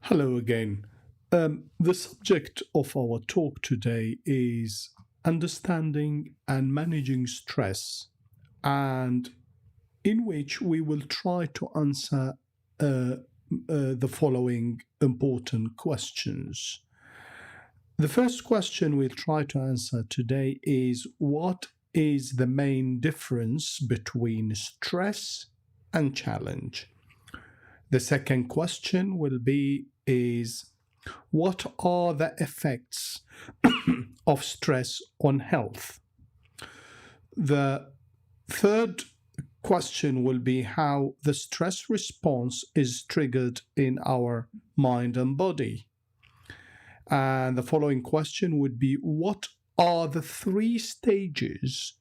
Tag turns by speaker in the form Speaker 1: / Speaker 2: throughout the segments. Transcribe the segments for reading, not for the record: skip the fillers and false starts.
Speaker 1: Hello again. The subject of our talk today is understanding and managing stress, and in which we will try to answer the following important questions. The first question we'll try to answer today is what is the main difference between stress and challenge? The second question will be what are the effects of stress on health? The third question will be how the stress response is triggered in our mind and body. And the following question would be what are the three stages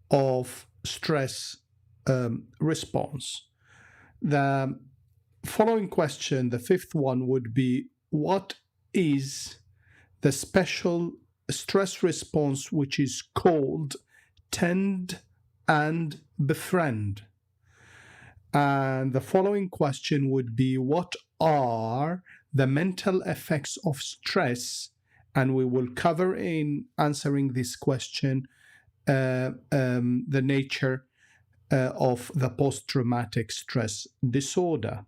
Speaker 1: of stress response? The following question, the fifth one, would be what is the special stress response which is called tend and befriend? And the following question would be what are the mental effects of stress? And we will cover in answering this question the nature of the post-traumatic stress disorder.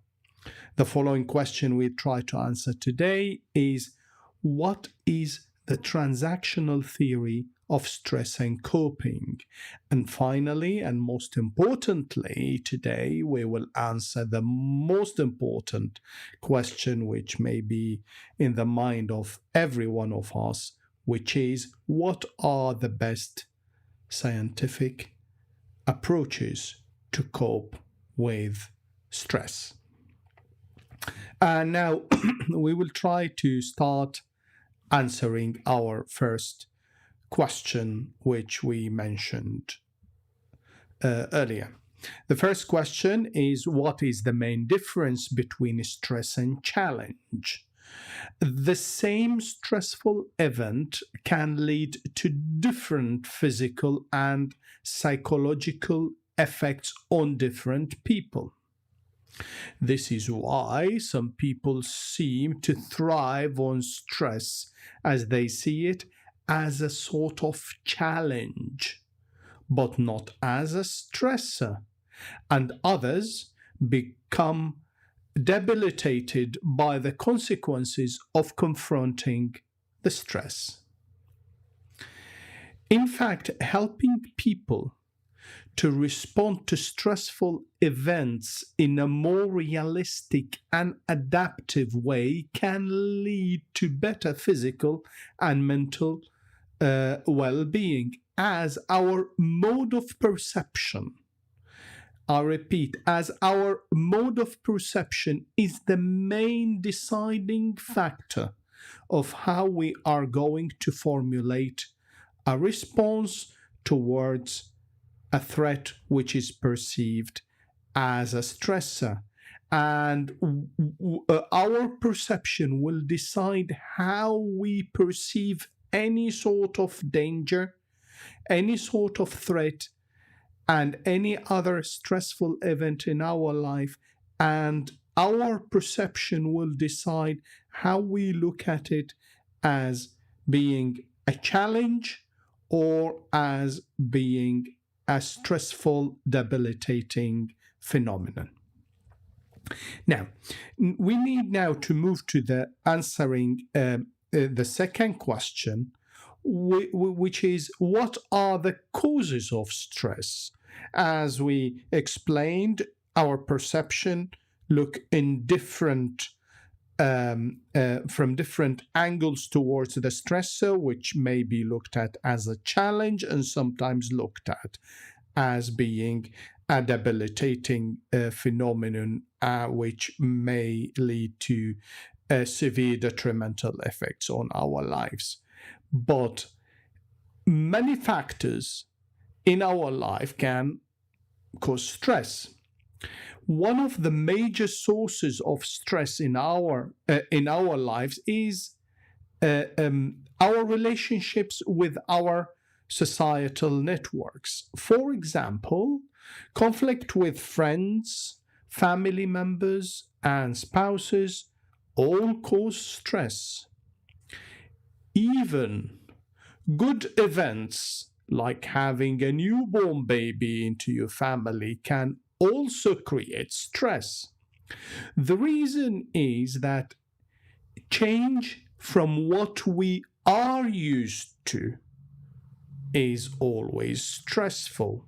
Speaker 1: The following question we try to answer today is what is the transactional theory of stress and coping? And finally, and most importantly, today we will answer the most important question which may be in the mind of every one of us, which is what are the best scientific approaches to cope with stress? And now we will try to start answering our first question, which we mentioned earlier. The first question is what is the main difference between stress and challenge? The same stressful event can lead to different physical and psychological effects on different people. This is why some people seem to thrive on stress as they see it as a sort of challenge, but not as a stressor, and others become debilitated by the consequences of confronting the stress. In fact, helping people to respond to stressful events in a more realistic and adaptive way can lead to better physical and mental well-being, as our mode of perception, I repeat, as our mode of perception is the main deciding factor of how we are going to formulate a response towards a threat which is perceived as a stressor. And our perception will decide how we perceive any sort of danger, any sort of threat, and any other stressful event in our life. And our perception will decide how we look at it as being a challenge or as being a stressful, debilitating phenomenon. Now, we need now to move to the answering the second question, which is what are the causes of stress? As we explained, our perception look in different from different angles towards the stressor, which may be looked at as a challenge and sometimes looked at as being a debilitating phenomenon, which may lead to severe detrimental effects on our lives. But many factors in our life can cause stress. One of the major sources of stress in our lives is our relationships with our societal networks. For example, conflict with friends, family members, and spouses all cause stress. Even good events like having a newborn baby into your family can also create stress. The reason is that change from what we are used to is always stressful.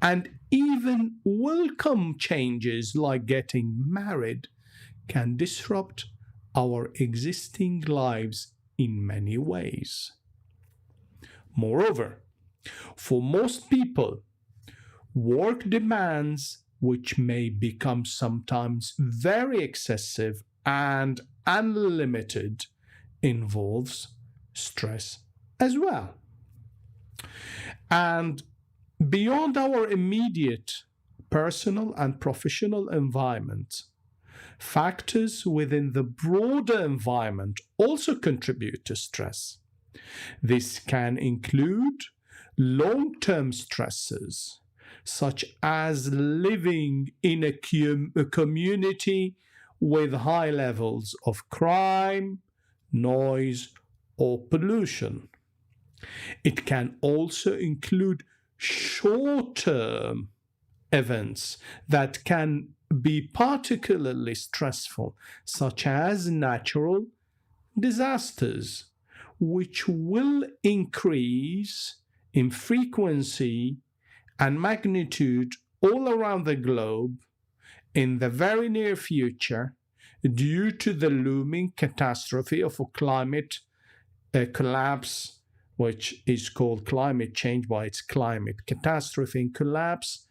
Speaker 1: And even welcome changes like getting married can disrupt our existing lives in many ways. Moreover, for most people, work demands, which may become sometimes very excessive and unlimited, involves stress as well. And beyond our immediate personal and professional environment, factors within the broader environment also contribute to stress. This can include long-term stresses, such as living in a community with high levels of crime, noise, or pollution. It can also include short-term events that can be particularly stressful, such as natural disasters, which will increase in frequency and magnitude all around the globe in the very near future due to the looming catastrophe of a climate collapse, which is called climate change by its climate catastrophe and collapse,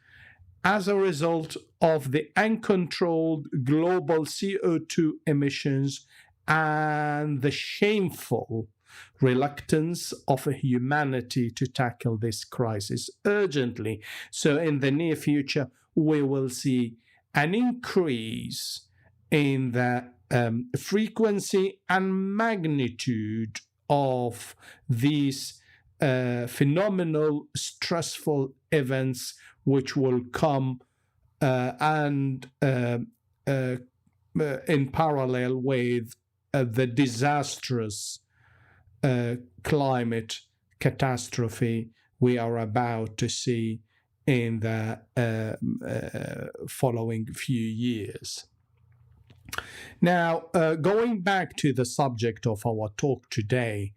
Speaker 1: as a result of the uncontrolled global CO2 emissions and the shameful reluctance of humanity to tackle this crisis urgently. So in the near future, we will see an increase in the frequency and magnitude of these phenomenal stressful events which will come and in parallel with the disastrous climate catastrophe we are about to see in the following few years. Now, going back to the subject of our talk today,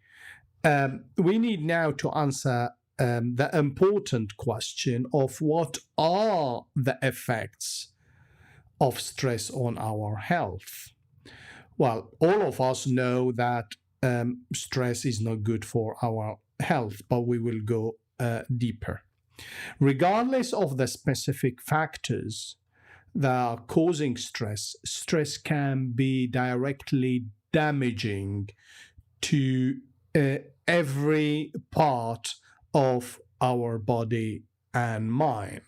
Speaker 1: we need now to answer the important question of what are the effects of stress on our health. Well, all of us know that stress is not good for our health, but we will go deeper. Regardless of the specific factors that are causing stress, stress can be directly damaging to every part of our body and mind.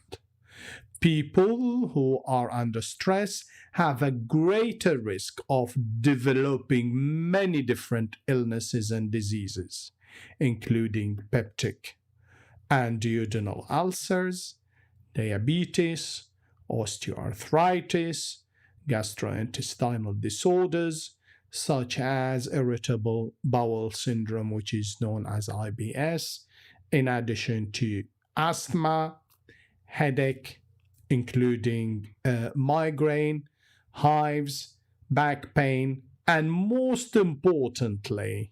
Speaker 1: People who are under stress have a greater risk of developing many different illnesses and diseases, including peptic and duodenal ulcers, diabetes, osteoarthritis, gastrointestinal disorders, such as irritable bowel syndrome, which is known as IBS, in addition to asthma, headache, including migraine, hives, back pain, and most importantly,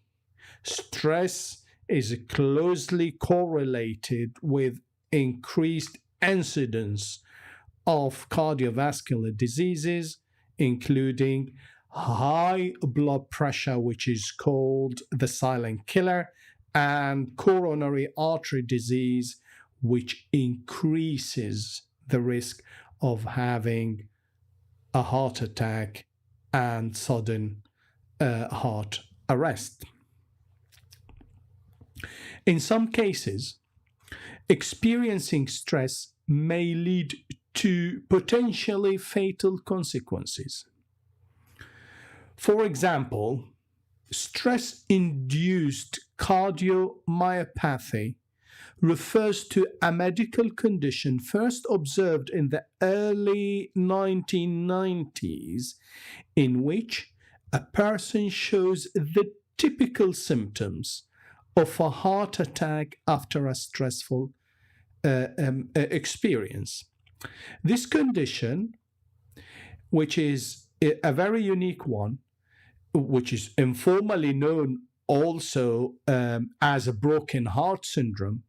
Speaker 1: stress is closely correlated with increased incidence of cardiovascular diseases, including high blood pressure, which is called the silent killer, and coronary artery disease, which increases the risk of having a heart attack and sudden heart arrest. In some cases, experiencing stress may lead to potentially fatal consequences. For example, stress-induced cardiomyopathy refers to a medical condition first observed in the early 1990s in which a person shows the typical symptoms of a heart attack after a stressful experience. This condition, which is a very unique one, which is informally known also as a broken heart syndrome,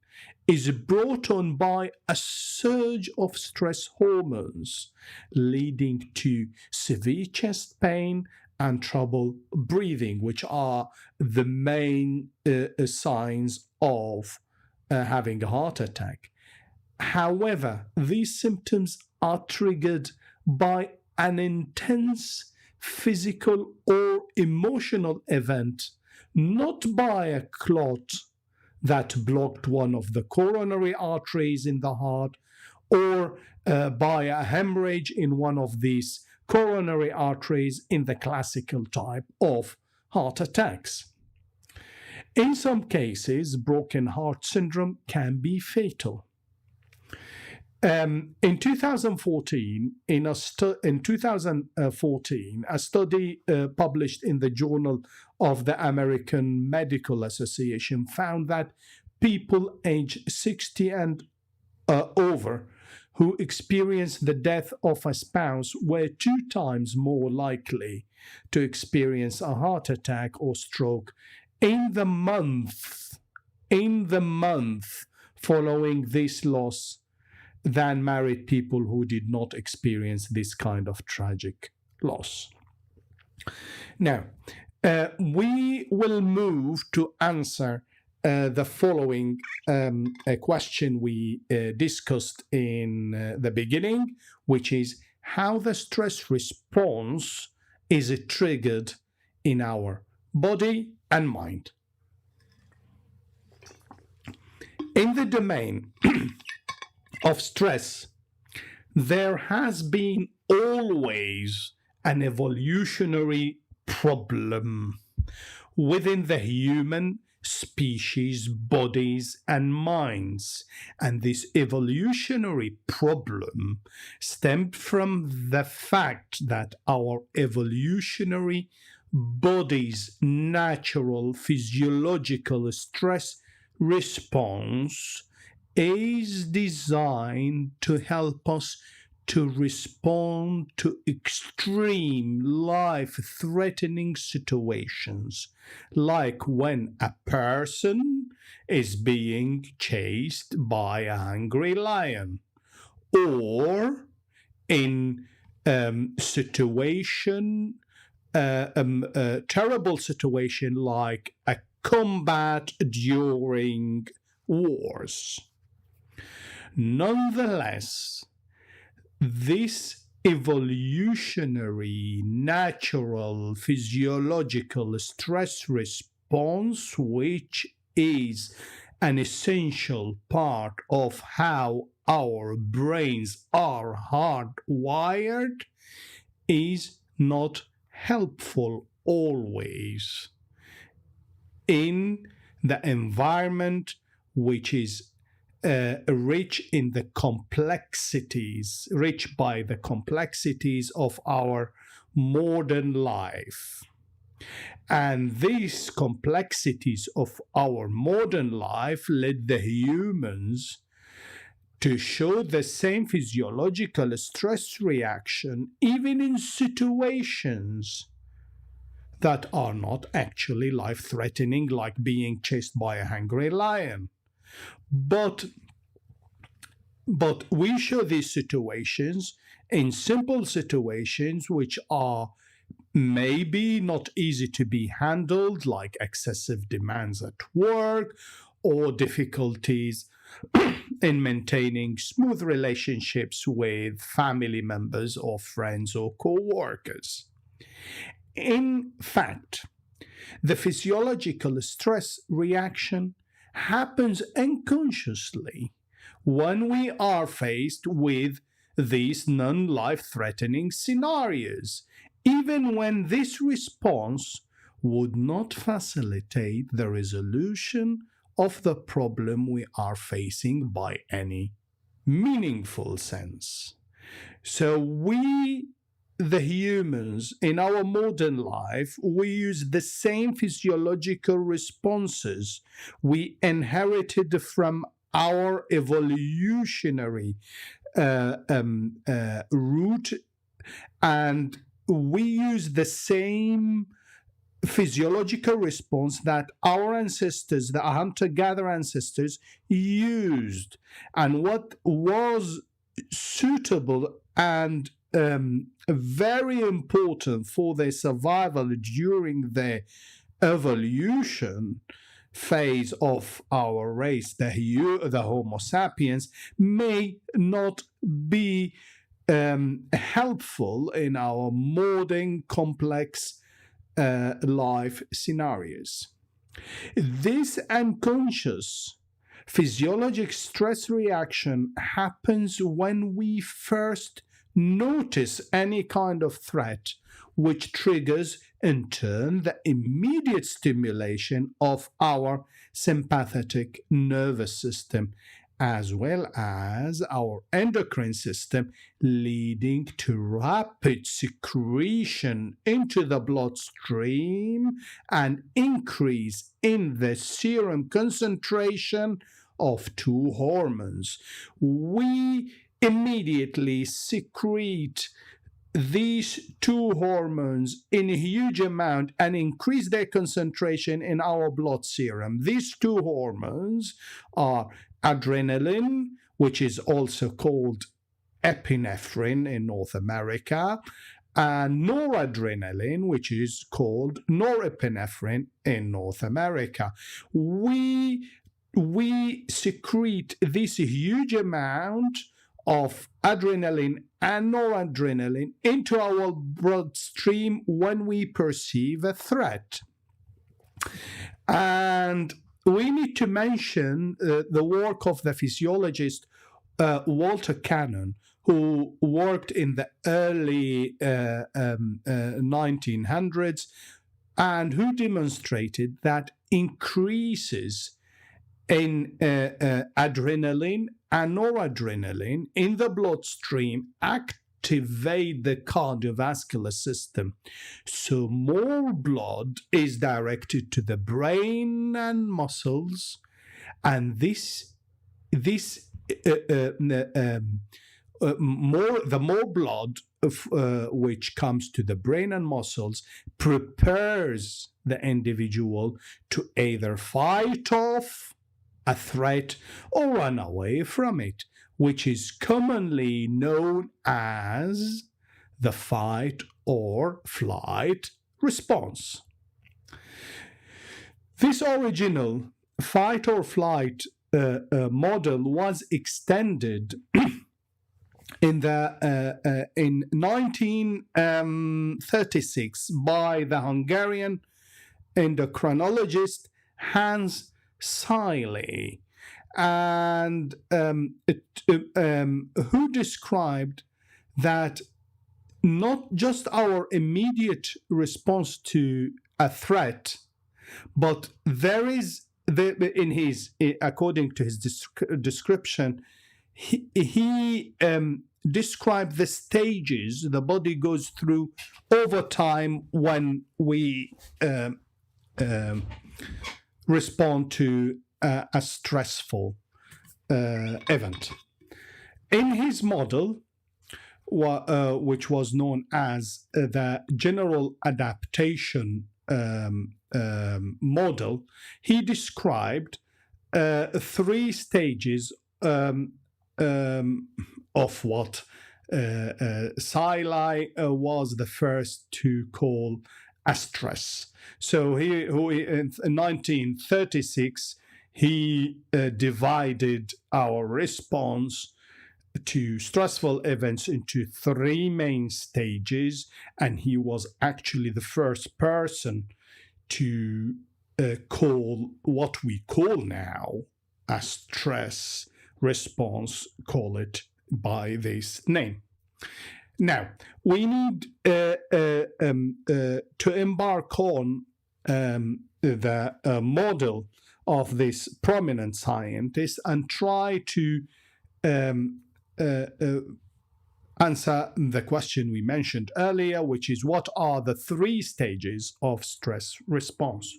Speaker 1: is brought on by a surge of stress hormones, leading to severe chest pain and trouble breathing, which are the main signs of having a heart attack. However, these symptoms are triggered by an intense physical or emotional event, not by a clot that blocked one of the coronary arteries in the heart, or by a hemorrhage in one of these coronary arteries in the classical type of heart attacks. In some cases, broken heart syndrome can be fatal. In 2014, a study published in the Journal of the American Medical Association found that people aged 60 and over who experienced the death of a spouse were 2 times more likely to experience a heart attack or stroke in the month following this loss than married people who did not experience this kind of tragic loss. Now, we will move to answer the following question we discussed in the beginning, which is how the stress response is triggered in our body and mind. In the domain of stress, there has been always an evolutionary problem within the human species, bodies, and minds. And this evolutionary problem stemmed from the fact that our evolutionary body's natural physiological stress response is designed to help us to respond to extreme life-threatening situations, like when a person is being chased by a hungry lion, or in a terrible situation like a combat during wars. Nonetheless, this evolutionary, natural, physiological stress response, which is an essential part of how our brains are hardwired, is not helpful always in the environment which is rich by the complexities of our modern life. And these complexities of our modern life led the humans to show the same physiological stress reaction even in situations that are not actually life-threatening, like being chased by a hungry lion. But we show these situations in simple situations which are maybe not easy to be handled, like excessive demands at work or difficulties in maintaining smooth relationships with family members or friends or co-workers. In fact, the physiological stress reaction happens unconsciously when we are faced with these non-life-threatening scenarios, even when this response would not facilitate the resolution of the problem we are facing by any meaningful sense. So we the humans in our modern life, we use the same physiological responses we inherited from our evolutionary root, and we use the same physiological response that our ancestors, the hunter-gatherer ancestors, used. And what was suitable and very important for their survival during the evolution phase of our race, the Homo sapiens, may not be helpful in our modern complex life scenarios. This unconscious physiologic stress reaction happens when we first notice any kind of threat, which triggers in turn the immediate stimulation of our sympathetic nervous system, as well as our endocrine system, leading to rapid secretion into the bloodstream and increase in the serum concentration of two hormones. We immediately secrete these two hormones in a huge amount and increase their concentration in our blood serum. These two hormones are adrenaline, which is also called epinephrine in North America, and noradrenaline, which is called norepinephrine in North America. We secrete this huge amount of adrenaline and noradrenaline into our bloodstream when we perceive a threat. And we need to mention the work of the physiologist Walter Cannon, who worked in the early 1900s and who demonstrated that increases in adrenaline and noradrenaline in the bloodstream activate the cardiovascular system. So more blood is directed to the brain and muscles, and the more blood which comes to the brain and muscles prepares the individual to either fight off a threat or run away from it, which is commonly known as the fight or flight response. This original fight or flight model was extended in 1936 by the Hungarian endocrinologist Hans Seiley, and who described that not just our immediate response to a threat, but there is according to his description, he described the stages the body goes through over time when we respond to a stressful event. In his model, which was known as the general adaptation model, he described three stages of what Seiley was the first to call a stress. So in 1936, he divided our response to stressful events into three main stages, and he was actually the first person to call what we call now a stress response, call it by this name. Now, we need to embark on the model of this prominent scientist and try to answer the question we mentioned earlier, which is what are the 3 stages of stress response?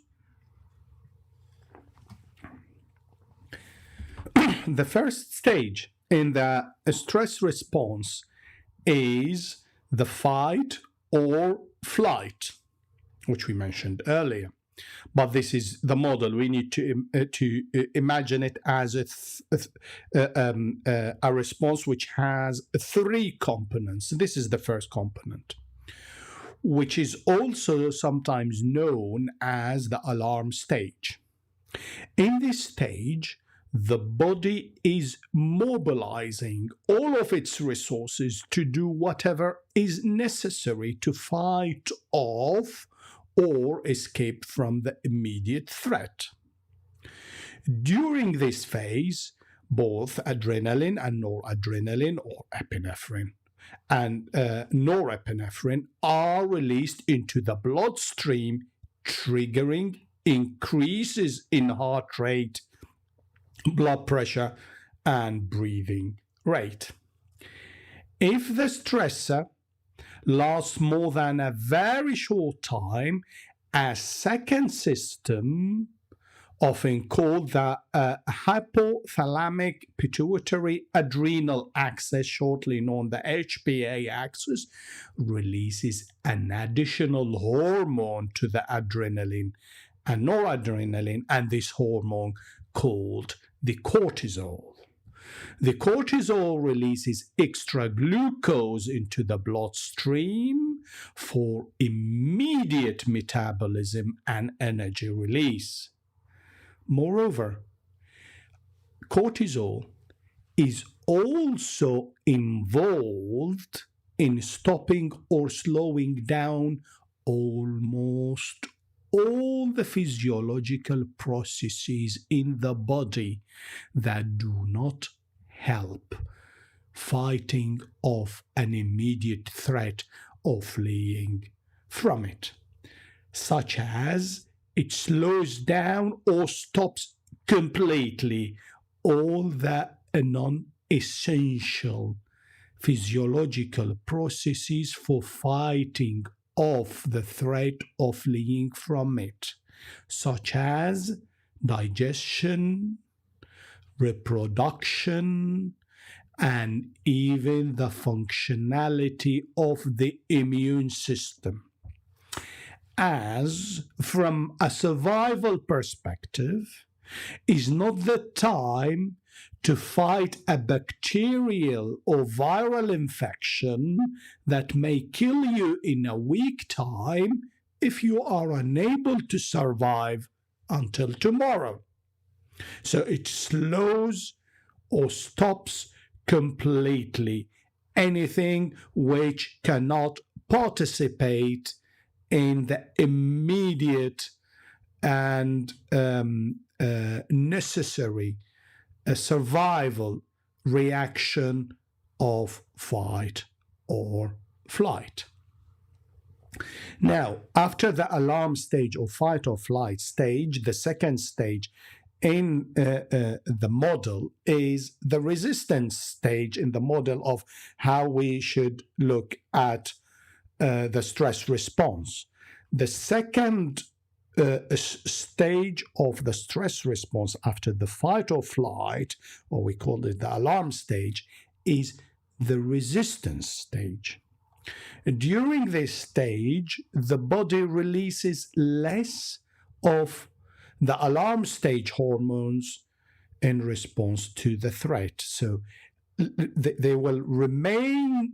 Speaker 1: The first stage in the stress response is the fight or flight, which we mentioned earlier. But this is the model. We need to imagine it as a response which has 3 components. This is the first component, which is also sometimes known as the alarm stage. In this stage, the body is mobilizing all of its resources to do whatever is necessary to fight off or escape from the immediate threat. During this phase, both adrenaline and noradrenaline, or epinephrine, and norepinephrine are released into the bloodstream, triggering increases in heart rate, blood pressure, and breathing rate. If the stressor lasts more than a very short time, a second system, often called the hypothalamic pituitary adrenal axis, shortly known the HPA axis, releases an additional hormone to the adrenaline and noradrenaline, and this hormone called the cortisol. The cortisol releases extra glucose into the bloodstream for immediate metabolism and energy release. Moreover, cortisol is also involved in stopping or slowing down almost all the physiological processes in the body that do not help fighting off an immediate threat or fleeing from it, such as it slows down or stops completely all the non-essential physiological processes for fighting off the threat or fleeing from it, such as digestion, reproduction, and even the functionality of the immune system. As from a survival perspective, is not the time to fight a bacterial or viral infection that may kill you in a week time if you are unable to survive until tomorrow. So it slows or stops completely anything which cannot participate in the immediate and necessary survival reaction of fight or flight. Now, after the alarm stage or fight or flight stage, the second stage in the model is the resistance stage in the model of how we should look at the stress response. The second stage of the stress response after the fight or flight, or we call it the alarm stage, is the resistance stage. During this stage, the body releases less of the alarm stage hormones in response to the threat. So they will remain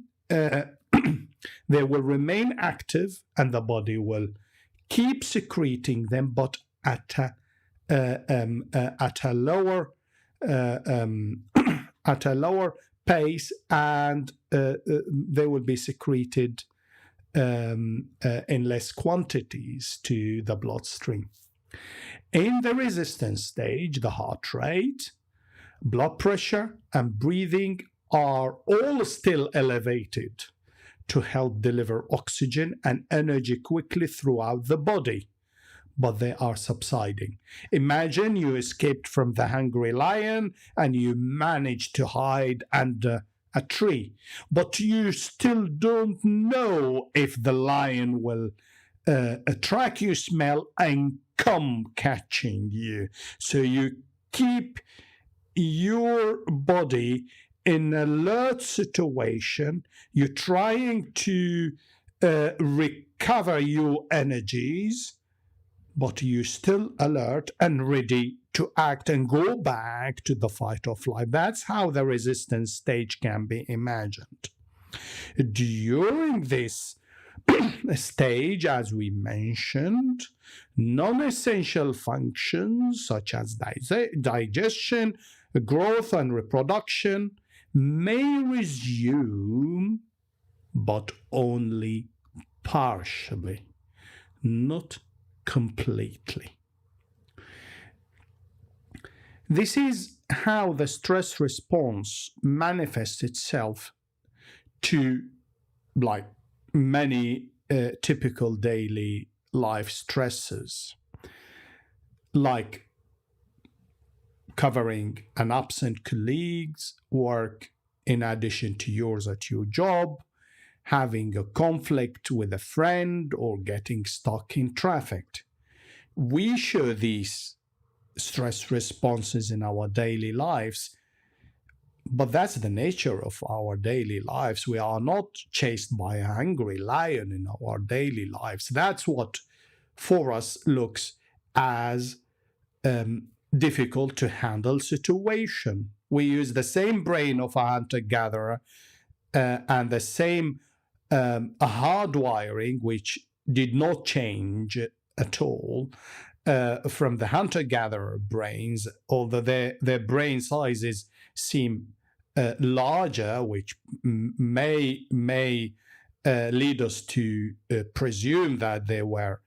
Speaker 1: they will remain active, and the body will keep secreting them, but at a lower at a lower pace, and they will be secreted in less quantities to the bloodstream. In the resistance stage, the heart rate, blood pressure, and breathing are all still elevated to help deliver oxygen and energy quickly throughout the body, but they are subsiding. Imagine you escaped from the hungry lion and you managed to hide under a tree, but you still don't know if the lion will track your smell and come catching you. So you keep your body in an alert situation. You're trying to recover your energies, but you're still alert and ready to act and go back to the fight or flight. That's how the resistance stage can be imagined. During this stage, as we mentioned, non-essential functions such as digestion, growth, and reproduction may resume, but only partially, not completely. This is how the stress response manifests itself to like many typical daily life stresses, like covering an absent colleague's work in addition to yours at your job, having a conflict with a friend, or getting stuck in traffic. We show these stress responses in our daily lives, but that's the nature of our daily lives. We are not chased by a hungry lion in our daily lives. That's what for us looks as difficult to handle situation. We use the same brain of a hunter-gatherer and the same hardwiring, which did not change at all from the hunter-gatherer brains, although their brain sizes seem larger, which may lead us to presume that they were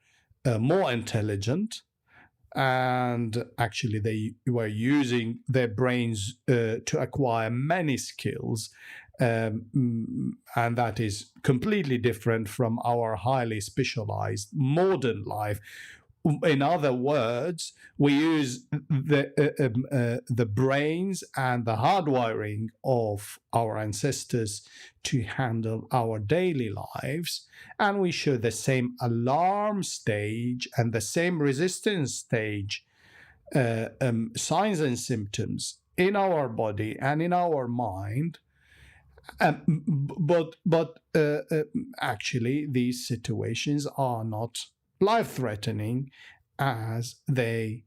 Speaker 1: more intelligent, and actually they were using their brains to acquire many skills, and that is completely different from our highly specialized modern life. In other words, we use the brains and the hardwiring of our ancestors to handle our daily lives, and we show the same alarm stage and the same resistance stage signs and symptoms in our body and in our mind. But actually, these situations are not life-threatening as they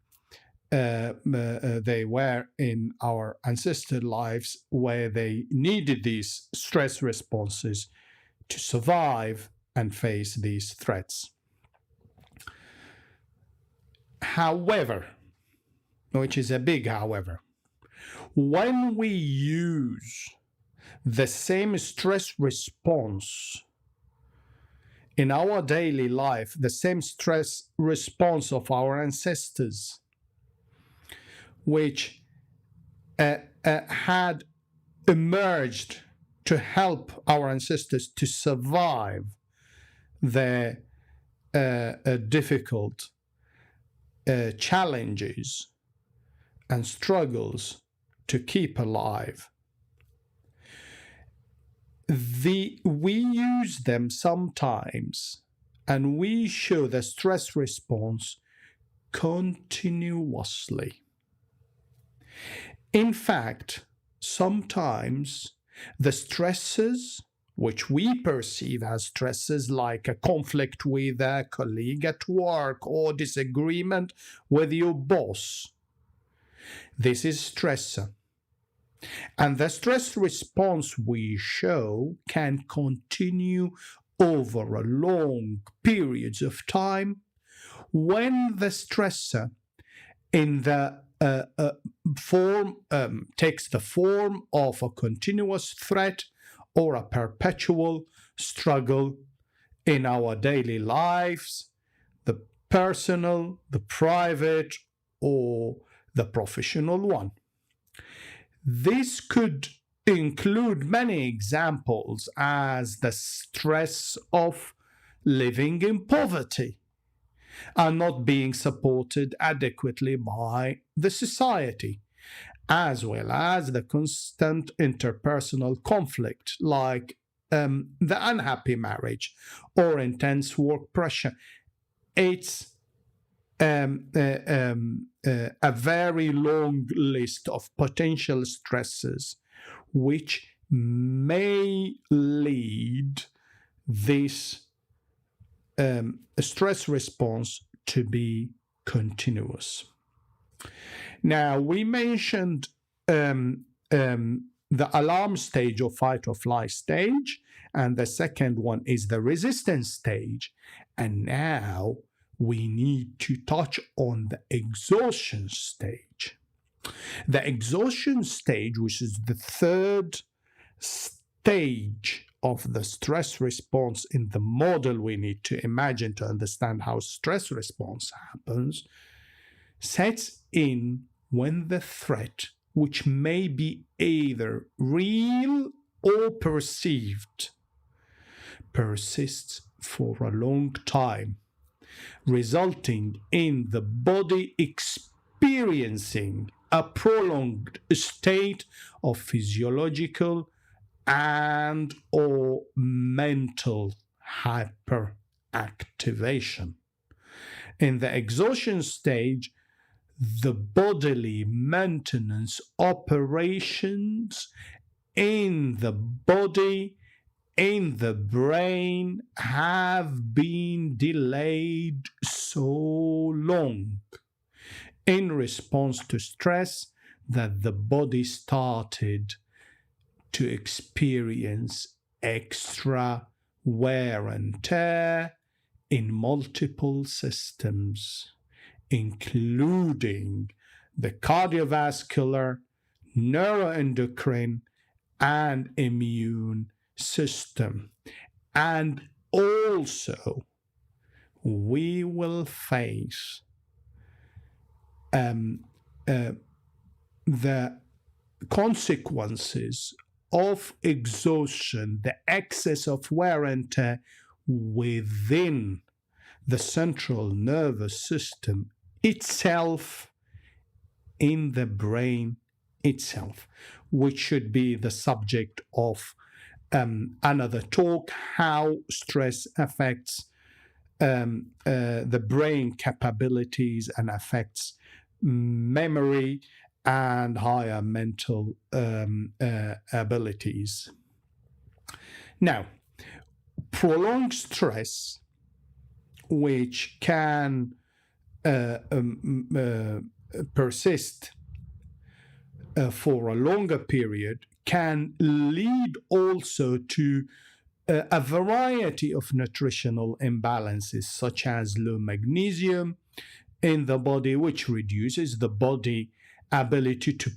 Speaker 1: were in our ancestor lives, where they needed these stress responses to survive and face these threats. However, which is a big however, when we use the same stress response in our daily life, the same stress response of our ancestors, which had emerged to help our ancestors to survive their difficult challenges and struggles to keep alive. We use them sometimes, and we show the stress response continuously. In fact, sometimes the stresses which we perceive as stresses, like a conflict with a colleague at work or disagreement with your boss, this is stress. And the stress response we show can continue over a long periods of time when the stressor in the form takes the form of a continuous threat or a perpetual struggle in our daily lives, the personal, the private, or the professional one. This could include many examples, as the stress of living in poverty and not being supported adequately by the society, as well as the constant interpersonal conflict, like the unhappy marriage or intense work pressure. It's a very long list of potential stresses which may lead this stress response to be continuous. Now, we mentioned the alarm stage or fight or flight stage, and the second one is the resistance stage. And now we need to touch on the exhaustion stage. The exhaustion stage, which is the third stage of the stress response in the model we need to imagine to understand how stress response happens, sets in when the threat, which may be either real or perceived, persists for a long time, resulting in the body experiencing a prolonged state of physiological and or mental hyperactivation. In the exhaustion stage, the bodily maintenance operations in the body, in the brain, have been delayed so long in response to stress that the body started to experience extra wear and tear in multiple systems, including the cardiovascular, neuroendocrine, and immune system. And also, we will face the consequences of exhaustion, the excess of wear and tear within the central nervous system itself, in the brain itself, which should be the subject of another talk, how stress affects the brain capabilities and affects memory and higher mental abilities. Now, prolonged stress, which can persist for a longer period, can lead also to a variety of nutritional imbalances, such as low magnesium in the body, which reduces the body ability to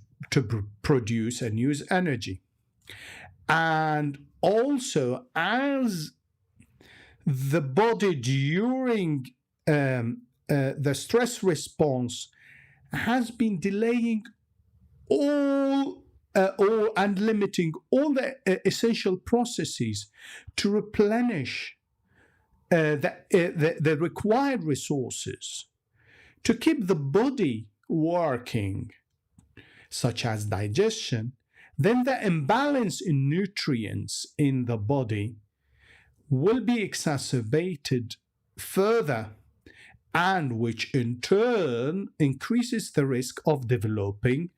Speaker 1: produce and use energy. And also, as the body during the stress response has been delaying all and limiting all the essential processes to replenish the required resources to keep the body working, such as digestion, then the imbalance in nutrients in the body will be exacerbated further, and which in turn increases the risk of developing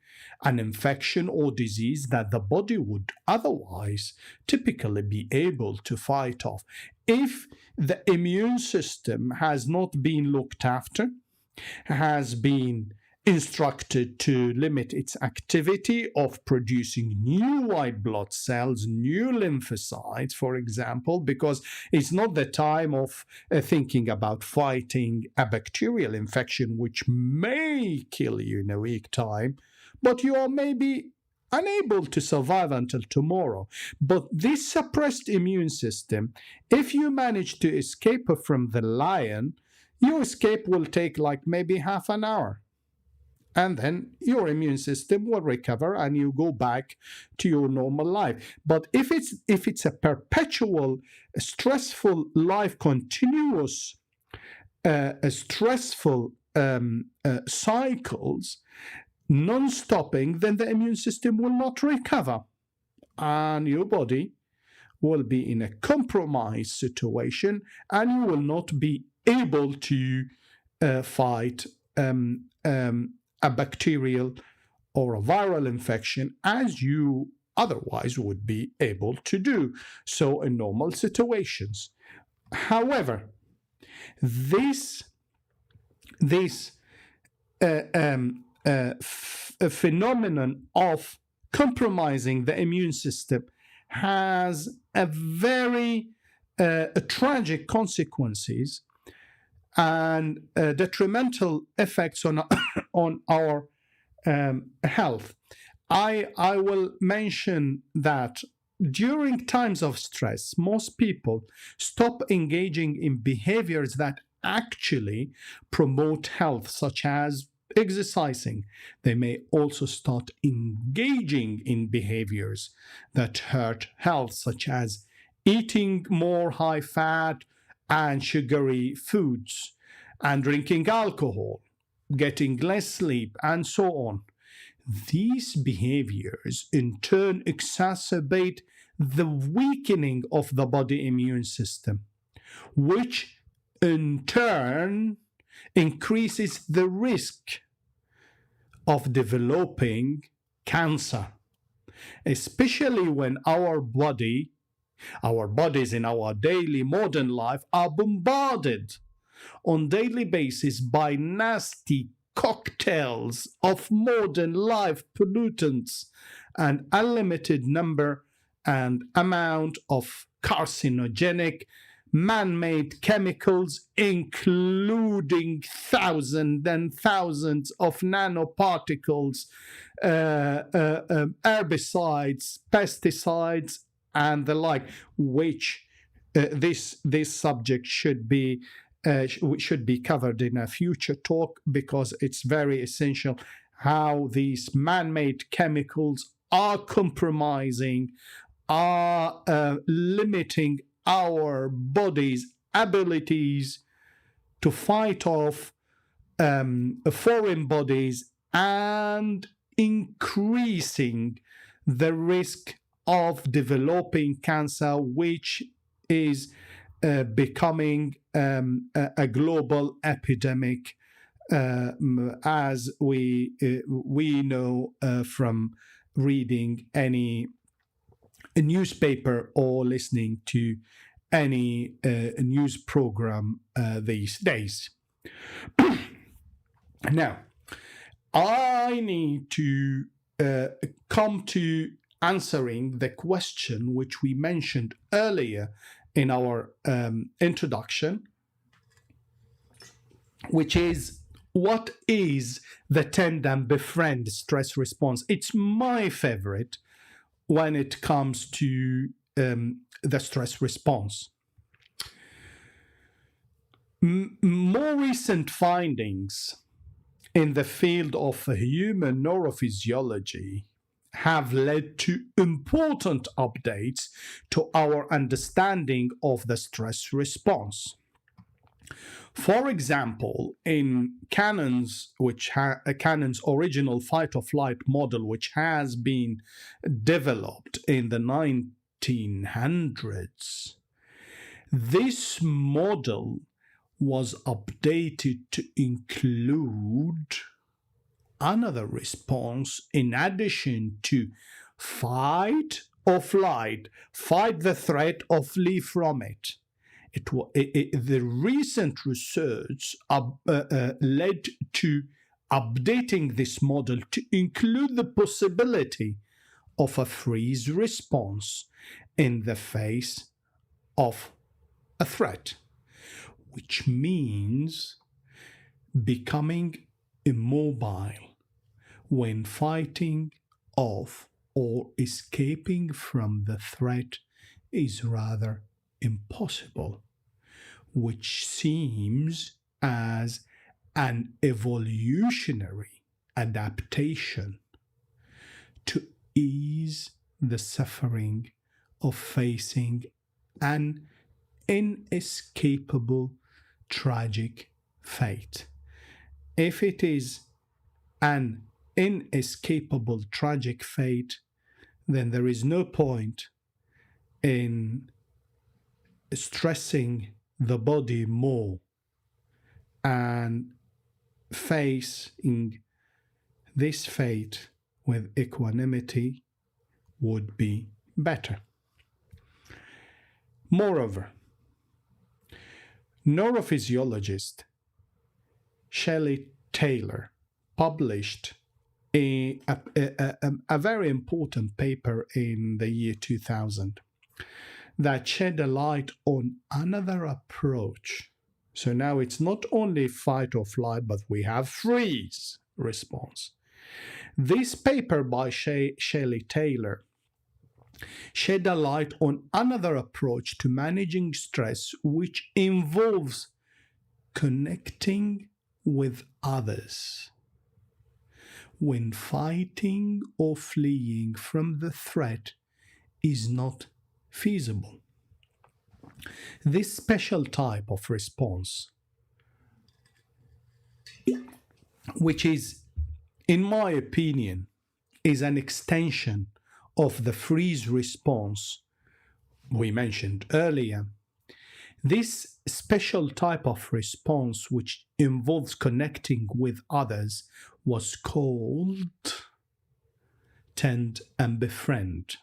Speaker 1: an infection or disease that the body would otherwise typically be able to fight off. If the immune system has not been looked after, has been instructed to limit its activity of producing new white blood cells, new lymphocytes, for example, because it's not the time of thinking about fighting a bacterial infection which may kill you in a week's time, but you are maybe unable to survive until tomorrow. But this suppressed immune system, if you manage to escape from the lion, your escape will take like maybe half an hour. And then your immune system will recover and you go back to your normal life. But if it's a perpetual, stressful life, continuous, stressful cycles, non-stopping, then the immune system will not recover, and your body will be in a compromised situation, and you will not be able to fight a bacterial or a viral infection as you otherwise would be able to do so in normal situations. However, this phenomenon of compromising the immune system has a very tragic consequences and detrimental effects on our health. I will mention that during times of stress, most people stop engaging in behaviors that actually promote health, such as exercising. They may also start engaging in behaviors that hurt health, such as eating more high fat and sugary foods, and drinking alcohol, getting less sleep, and so on. These behaviors in turn exacerbate the weakening of the body immune system, which in turn increases the risk of developing cancer, especially when our bodies in our daily modern life are bombarded on daily basis by nasty cocktails of modern life pollutants and unlimited number and amount of carcinogenic man-made chemicals, including thousands and thousands of nanoparticles, herbicides, pesticides, and the like, which this subject should be covered in a future talk, because it's very essential how these man-made chemicals are compromising, are limiting our body's abilities to fight off foreign bodies and increasing the risk of developing cancer, which is becoming a global epidemic, as we know from reading any newspaper or listening to any news program these days. Now, I need to come to answering the question which we mentioned earlier in our introduction, which is, what is the tend-and-befriend stress response? It's my favorite when it comes to the stress response. More recent findings in the field of human neurophysiology have led to important updates to our understanding of the stress response. For example, in Cannon's original fight-or-flight model, which has been developed in the 1900s, this model was updated to include another response in addition to fight or flight, fight the threat or flee from it. The recent research led to updating this model to include the possibility of a freeze response in the face of a threat, which means becoming immobile when fighting off or escaping from the threat is rather impossible, which seems as an evolutionary adaptation to ease the suffering of facing an inescapable tragic fate. If it is an inescapable tragic fate, then there is no point in stressing the body more, and facing this fate with equanimity would be better. Moreover, neurophysiologist Shelley Taylor published a very important paper in the year 2000 that shed a light on another approach. So now it's not only fight or flight, but we have freeze response. This paper by Shelley Taylor shed a light on another approach to managing stress, which involves connecting with others when fighting or fleeing from the threat is not feasible. This special type of response, which is, in my opinion, is an extension of the freeze response we mentioned earlier. This special type of response, which involves connecting with others, was called tend-and-befriend.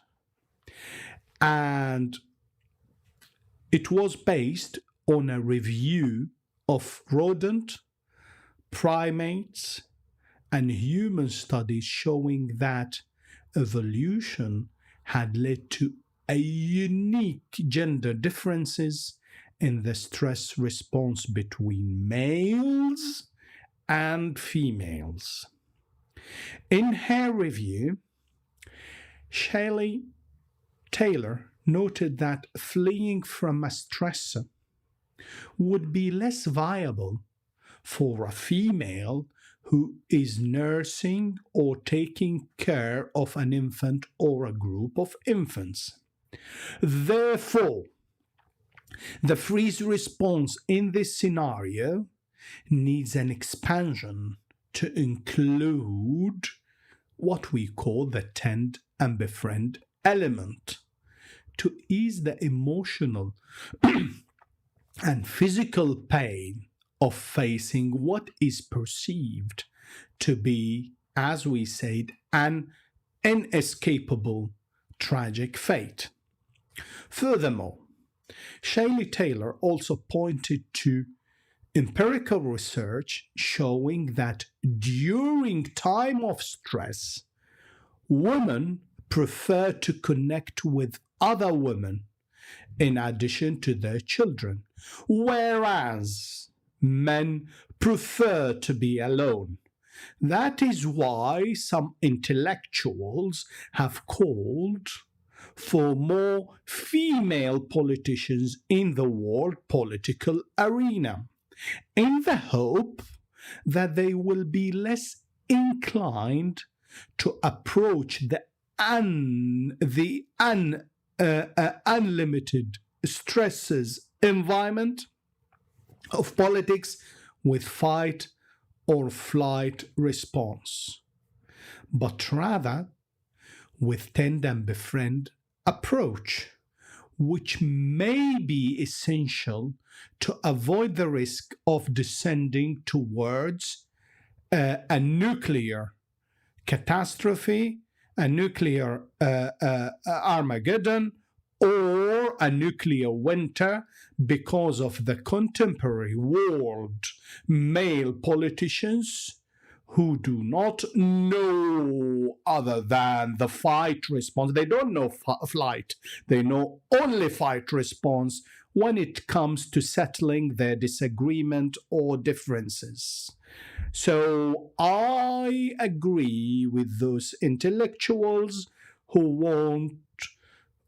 Speaker 1: And it was based on a review of rodent, primates, and human studies showing that evolution had led to a unique gender differences in the stress response between males and females. In her review, Shelley Taylor noted that fleeing from a stressor would be less viable for a female who is nursing or taking care of an infant or a group of infants. Therefore, the freeze response in this scenario needs an expansion to include what we call the tend-and-befriend element to ease the emotional and physical pain of facing what is perceived to be, as we said, an inescapable tragic fate. Furthermore, Shelley Taylor also pointed to empirical research showing that during time of stress, women prefer to connect with other women in addition to their children, whereas men prefer to be alone. That is why some intellectuals have called for more female politicians in the world political arena, in the hope that they will be less inclined to approach the unlimited stresses environment of politics with fight or flight response, but rather with tend-and-befriend approach, which may be essential to avoid the risk of descending towards a nuclear catastrophe, a nuclear Armageddon, or a nuclear winter because of the contemporary world male politicians who do not know other than the fight response. They don't know flight. They know only fight response when it comes to settling their disagreement or differences. So I agree with those intellectuals who want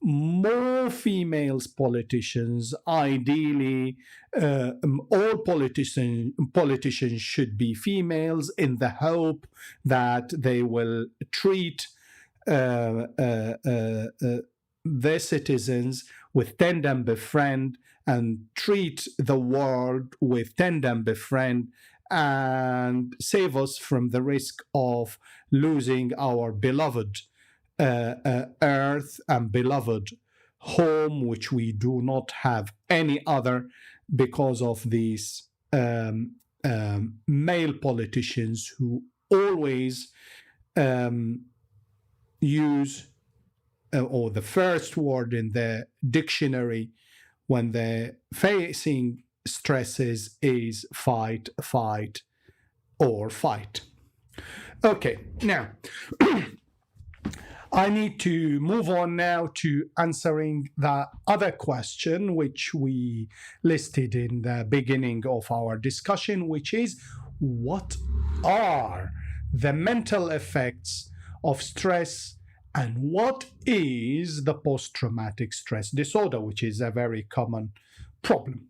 Speaker 1: more females politicians. Ideally, all politicians should be females in the hope that they will treat their citizens with tend-and-befriend and treat the world with tend-and-befriend and save us from the risk of losing our beloved earth and beloved home, which we do not have any other because of these male politicians who always use or the first word in the dictionary when they're facing stresses is fight, fight, or fight. Okay, now I need to move on now to answering the other question which we listed in the beginning of our discussion, which is what are the mental effects of stress and what is the post-traumatic stress disorder, which is a very common problem.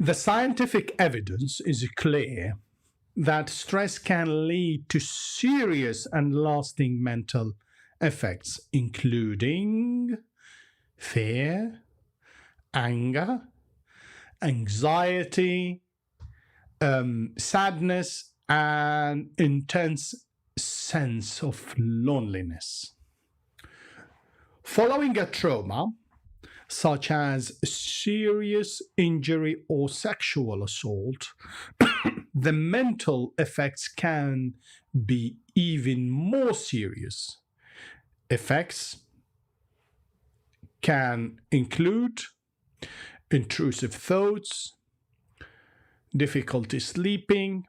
Speaker 1: The scientific evidence is clear that stress can lead to serious and lasting mental effects, including fear, anger, anxiety, sadness, and intense sense of loneliness. Following a trauma, such as serious injury or sexual assault, the mental effects can be even more serious. Effects can include intrusive thoughts, difficulty sleeping,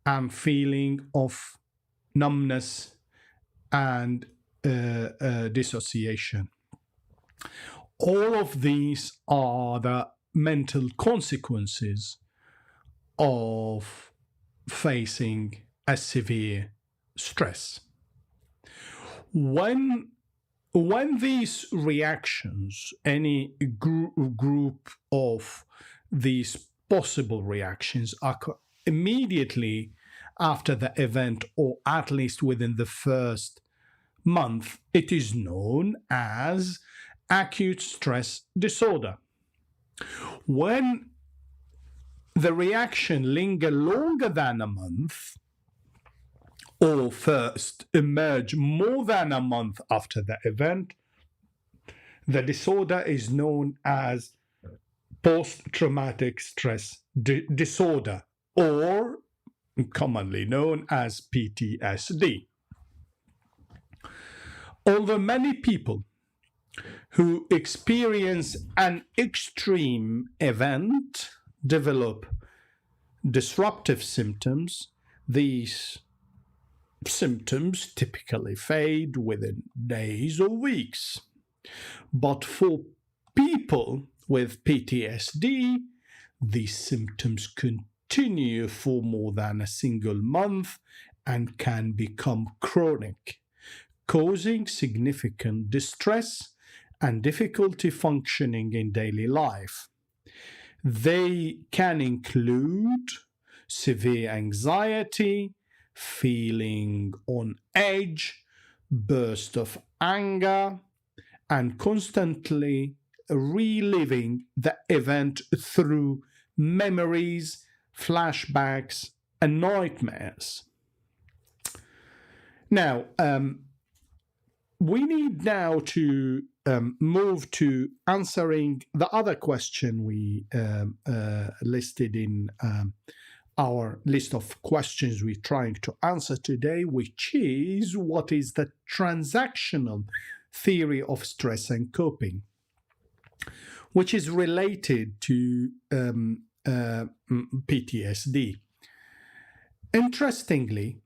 Speaker 1: and feeling of numbness and dissociation. All of these are the mental consequences of facing a severe stress. When these reactions, any group of these possible reactions occur immediately after the event, or at least within the first month, it is known as acute stress disorder. When the reaction lingers longer than a month, or first emerge more than a month after the event, the disorder is known as post-traumatic stress disorder, or commonly known as PTSD. Although many people who experience an extreme event develop disruptive symptoms, these symptoms typically fade within days or weeks. But for people with PTSD, these symptoms continue for more than a single month and can become chronic, causing significant distress and difficulty functioning in daily life. They can include severe anxiety, feeling on edge, bursts of anger, and constantly reliving the event through memories, flashbacks, and nightmares. Now, we need now to move to answering the other question we listed in our list of questions we're trying to answer today, which is what is the transactional theory of stress and coping, which is related to PTSD. Interestingly,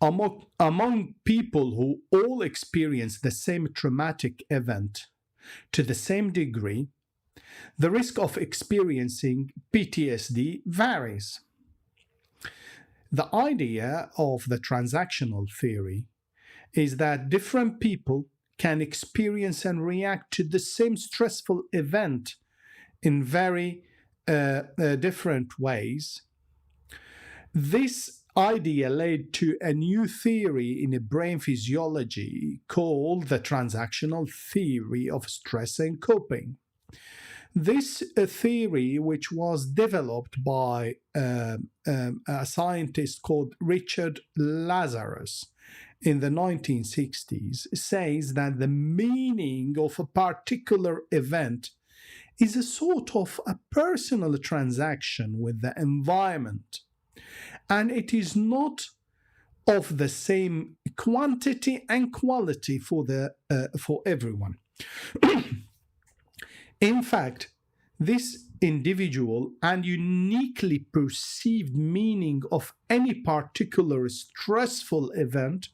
Speaker 1: among people who all experience the same traumatic event to the same degree, the risk of experiencing PTSD varies. The idea of the transactional theory is that different people can experience and react to the same stressful event in very different ways. This idea led to a new theory in brain physiology called the transactional theory of stress and coping. This theory, which was developed by a scientist called Richard Lazarus in the 1960s, says that the meaning of a particular event is a sort of a personal transaction with the environment, and it is not of the same quantity and quality for everyone. In fact, this individual and uniquely perceived meaning of any particular stressful event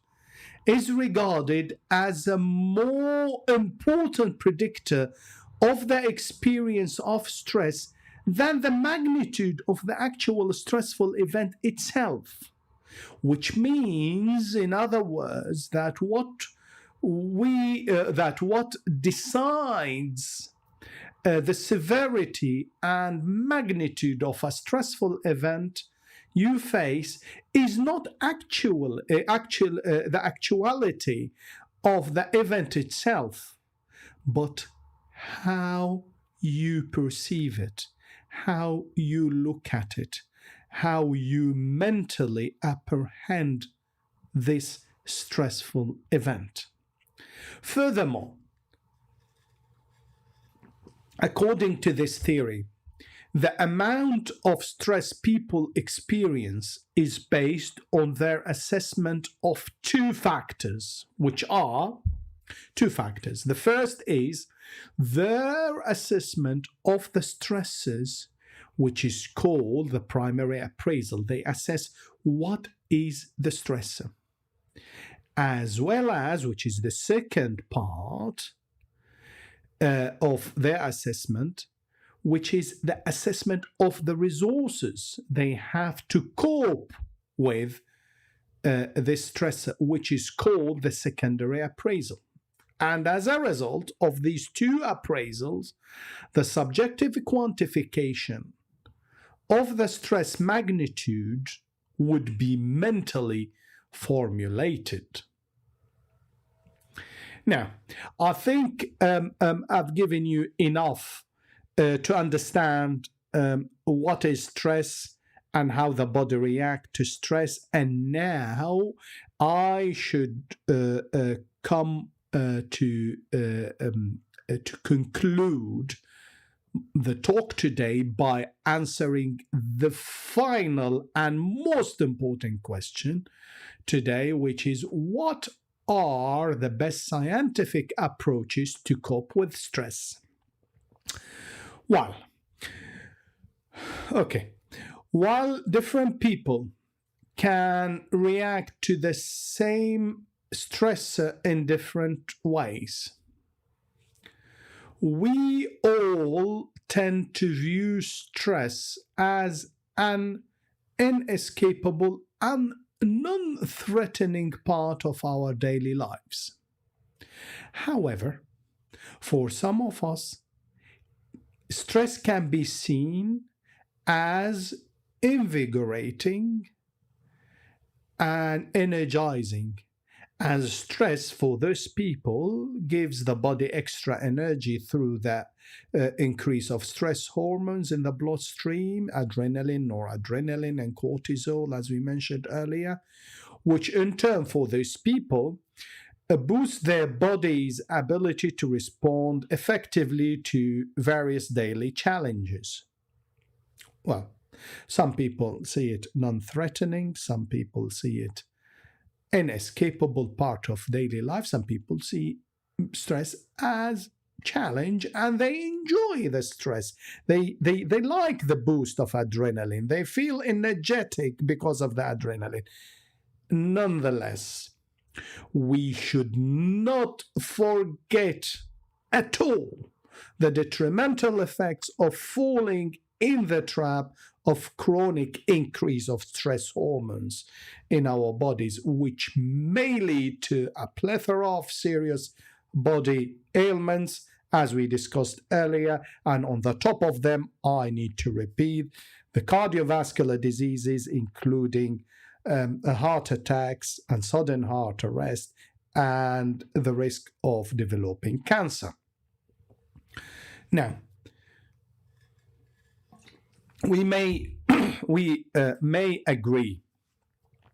Speaker 1: is regarded as a more important predictor of the experience of stress than the magnitude of the actual stressful event itself, which means, in other words, that what decides the severity and magnitude of a stressful event you face is not the actuality of the event itself, but how you perceive it, how you look at it, how you mentally apprehend this stressful event. Furthermore, according to this theory, the amount of stress people experience is based on their assessment of two factors, which are two factors. The first is their assessment of the stresses, which is called the primary appraisal. They assess what is the stressor, as well as, which is the second part of their assessment, which is the assessment of the resources they have to cope with this stressor, which is called the secondary appraisal. And as a result of these two appraisals, the subjective quantification of the stress magnitude would be mentally formulated. Now, I think I've given you enough to understand what is stress and how the body reacts to stress. And now I should come to conclude the talk today by answering the final and most important question today, which is, what are the best scientific approaches to cope with stress? Well, okay. While different people can react to the same stressor in different ways, we all tend to view stress as an inescapable and non-threatening part of our daily lives. However, for some of us, stress can be seen as invigorating and energizing, as stress for those people gives the body extra energy through the increase of stress hormones in the bloodstream, adrenaline, noradrenaline, and cortisol, as we mentioned earlier, which in turn for those people boost their body's ability to respond effectively to various daily challenges. Well, some people see it non-threatening, some people see it inescapable part of daily life, some people see stress as challenge and they enjoy the stress. They like the boost of adrenaline. They feel energetic because of the adrenaline. Nonetheless, we should not forget at all the detrimental effects of falling in the trap of chronic increase of stress hormones in our bodies, which may lead to a plethora of serious body ailments, as we discussed earlier. And on the top of them, I need to repeat, the cardiovascular diseases, including heart attacks and sudden heart arrest, and the risk of developing cancer. Now, we may may agree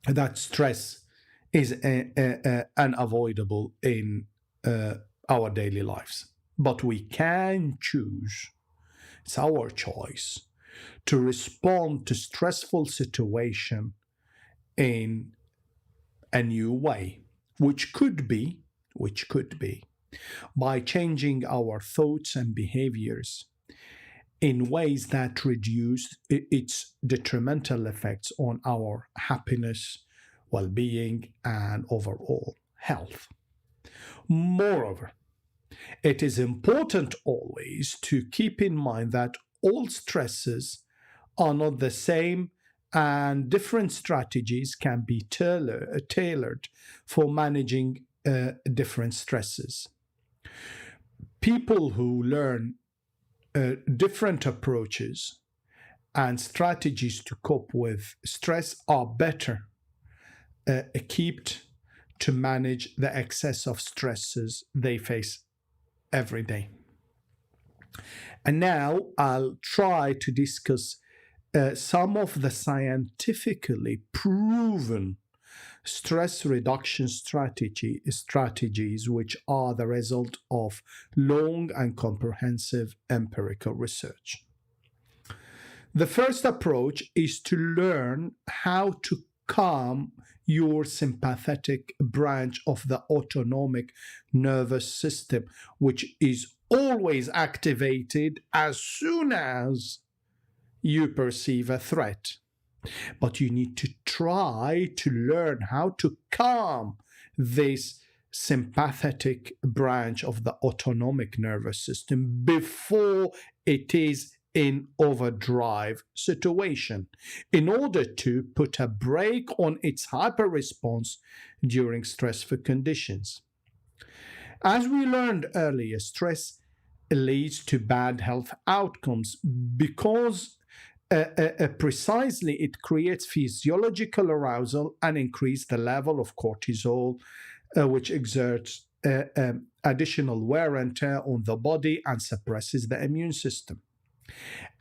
Speaker 1: that stress is unavoidable in our daily lives, but we can choose, it's our choice, to respond to stressful situation in a new way, which could be by changing our thoughts and behaviors in ways that reduce its detrimental effects on our happiness, well-being, and overall health. Moreover, it is important always to keep in mind that all stresses are not the same, and different strategies can be tailored for managing different stresses. People who learn different approaches and strategies to cope with stress are better equipped to manage the excess of stresses they face every day. And now I'll try to discuss some of the scientifically proven stress reduction strategies which are the result of long and comprehensive empirical research. The first approach is to learn how to calm your sympathetic branch of the autonomic nervous system, which is always activated as soon as you perceive a threat. But you need to try to learn how to calm this sympathetic branch of the autonomic nervous system before it is in overdrive situation, in order to put a brake on its hyper response during stressful conditions. As we learned earlier, stress leads to bad health outcomes because precisely it creates physiological arousal and increases the level of cortisol, which exerts additional wear and tear on the body and suppresses the immune system.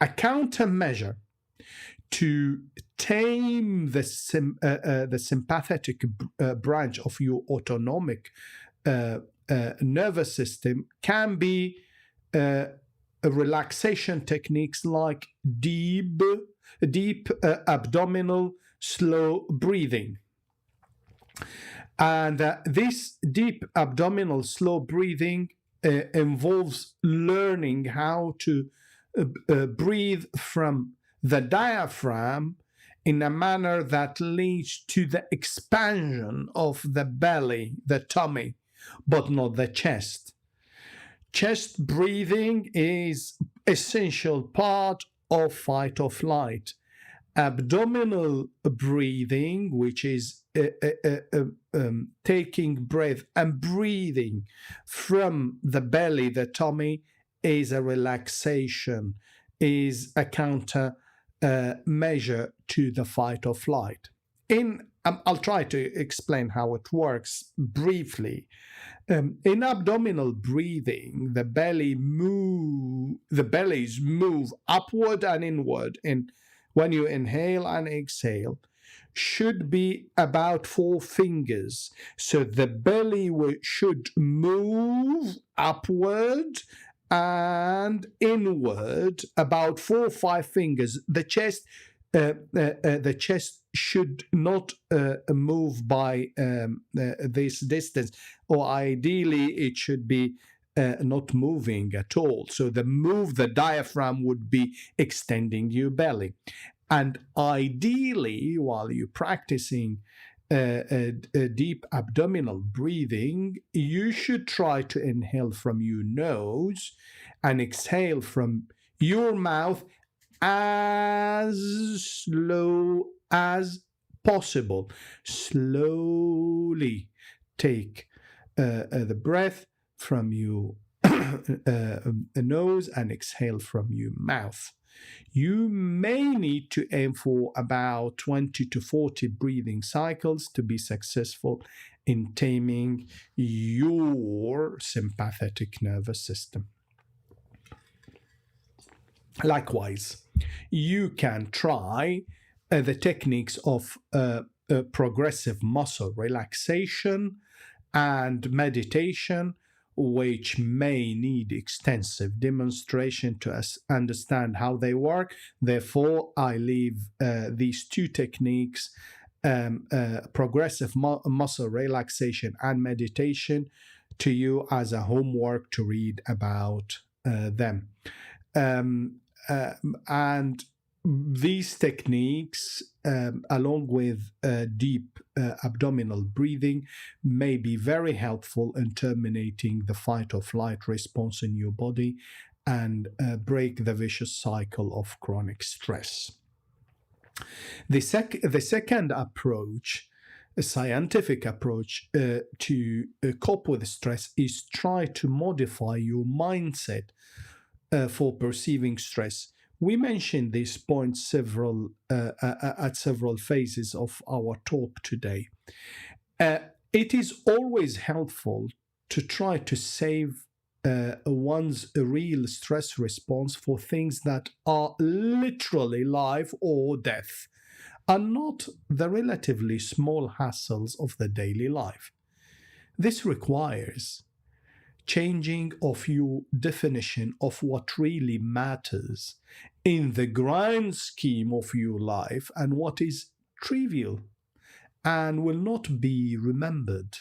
Speaker 1: A countermeasure to tame the sympathetic branch of your autonomic nervous system can be relaxation techniques like deep abdominal slow breathing. And this deep abdominal slow breathing involves learning how to breathe from the diaphragm in a manner that leads to the expansion of the belly, the tummy, but not the chest. Chest breathing is essential part of fight or flight. Abdominal breathing, which is taking breath and breathing from the belly, the tummy, is a relaxation, is a counter measure to the fight or flight. I'll try to explain how it works briefly. In abdominal breathing, the bellies move upward and inward. And when you inhale and exhale, should be about 4 fingers. So the belly should move upward and inward about 4 or 5 fingers. The chest should not move by this distance, or ideally it should be not moving at all. So the diaphragm would be extending your belly. And ideally, while you're practicing a deep abdominal breathing, you should try to inhale from your nose and exhale from your mouth as slow as possible. Slowly take the breath from your nose and exhale from your mouth. You may need to aim for about 20 to 40 breathing cycles to be successful in taming your sympathetic nervous system. Likewise, you can try the techniques of progressive muscle relaxation and meditation, which may need extensive demonstration to understand how they work. Therefore, I leave these two techniques, progressive muscle relaxation and meditation, to you as a homework to read about them. And these techniques, along with deep abdominal breathing, may be very helpful in terminating the fight or flight response in your body and break the vicious cycle of chronic stress. The second approach, a scientific approach to cope with stress, is try to modify your mindset for perceiving stress. We mentioned this point at several phases of our talk today. It is always helpful to try to save one's real stress response for things that are literally life or death, and not the relatively small hassles of the daily life. This requires changing of your definition of what really matters in the grand scheme of your life and what is trivial and will not be remembered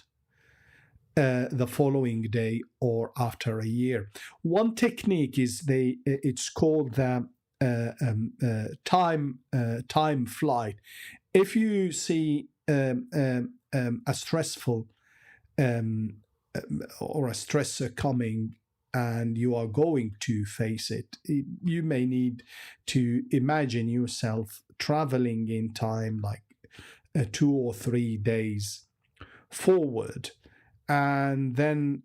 Speaker 1: the following day or after a year. One technique is it's called the time flight. If you see a stressful or a stressor coming and you are going to face it, you may need to imagine yourself traveling in time, like 2 or 3 days forward. And then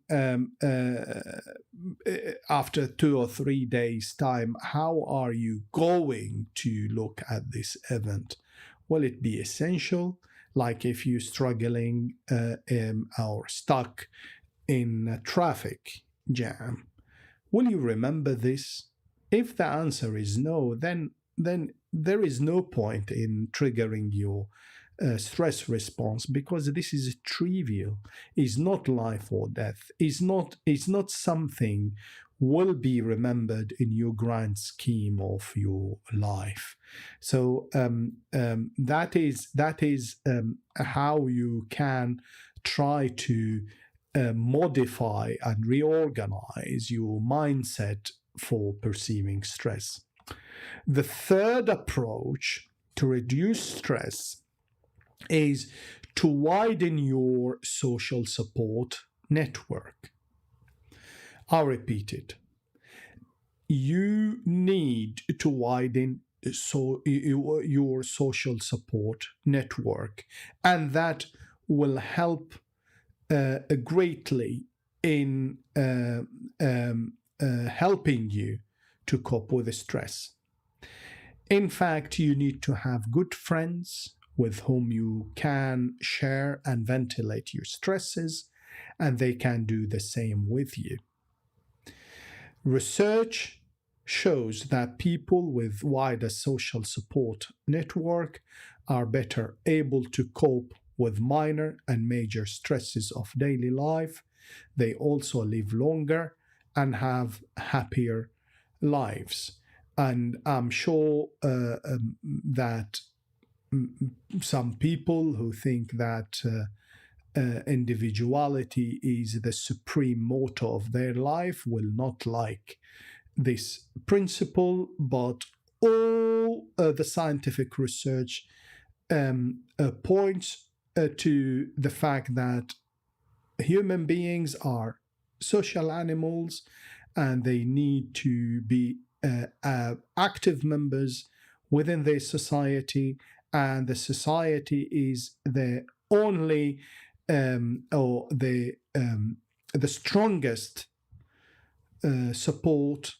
Speaker 1: after 2 or 3 days' time, how are you going to look at this event? Will it be essential? Like if you're struggling or stuck in a traffic jam, will you remember this? If the answer is no, then there is no point in triggering your stress response, because this is trivial, is not life or death, is not something will be remembered in your grand scheme of your life. So that is how you can try to modify and reorganize your mindset for perceiving stress. The third approach to reduce stress is to widen your social support network. I'll repeat it. You need to widen your social support network, and that will help greatly in helping you to cope with the stress. In fact, you need to have good friends with whom you can share and ventilate your stresses, and they can do the same with you. Research shows that people with wider social support network are better able to cope with minor and major stresses of daily life. They also live longer and have happier lives. And I'm sure that some people who think that individuality is the supreme motto of their life will not like this principle, but all the scientific research points to the fact that human beings are social animals and they need to be active members within their society, and the society is the only or the strongest support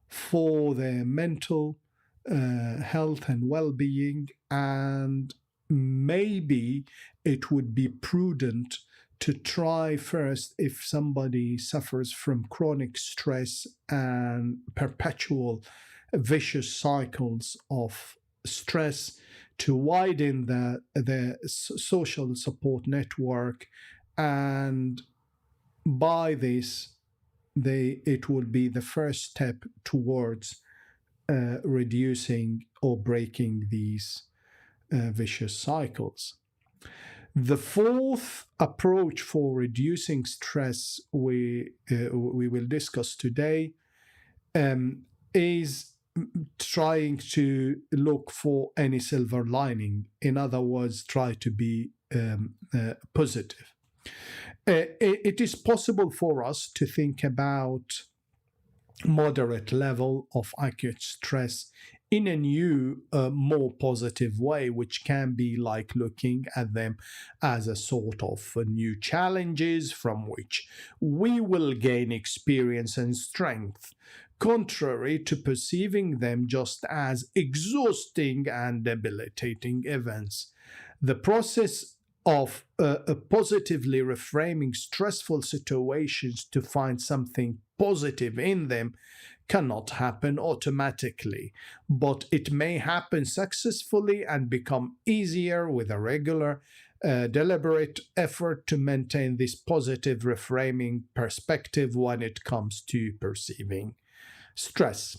Speaker 1: for their mental health and well-being. And maybe it would be prudent to try first, if somebody suffers from chronic stress and perpetual vicious cycles of stress, to widen the social support network, and by this, it will be the first step towards reducing or breaking these vicious cycles. The fourth approach for reducing stress we will discuss today is trying to look for any silver lining. In other words, try to be positive. It is possible for us to think about moderate level of acute stress in a new, more positive way, which can be like looking at them as a sort of new challenges from which we will gain experience and strength, contrary to perceiving them just as exhausting and debilitating events. The process of positively reframing stressful situations to find something positive in them cannot happen automatically, but it may happen successfully and become easier with a regular, deliberate effort to maintain this positive reframing perspective when it comes to perceiving stress.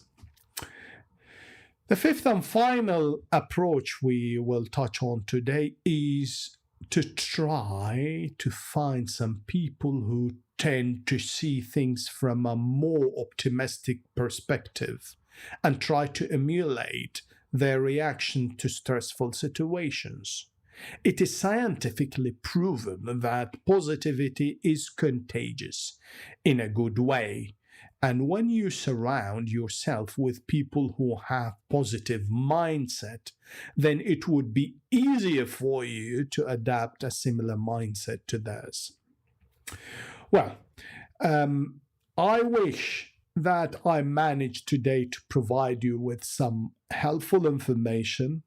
Speaker 1: The fifth and final approach we will touch on today is to try to find some people who tend to see things from a more optimistic perspective and try to emulate their reaction to stressful situations. It is scientifically proven that positivity is contagious in a good way. And when you surround yourself with people who have positive mindset, then it would be easier for you to adapt a similar mindset to theirs. Well, I wish that I managed today to provide you with some helpful information,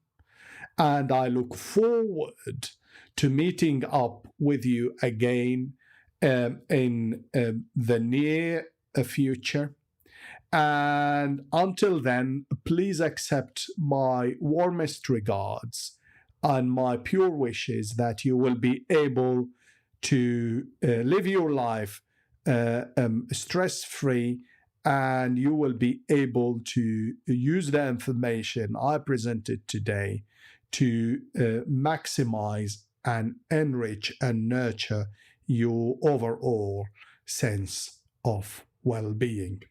Speaker 1: and I look forward to meeting up with you again in the near future. And until then, please accept my warmest regards and my pure wishes that you will be able to live your life stress-free, and you will be able to use the information I presented today to maximize and enrich and nurture your overall sense of well-being.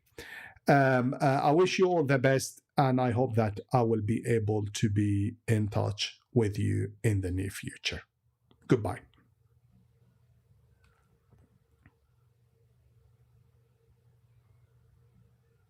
Speaker 1: I wish you all the best, and I hope that I will be able to be in touch with you in the near future. Goodbye.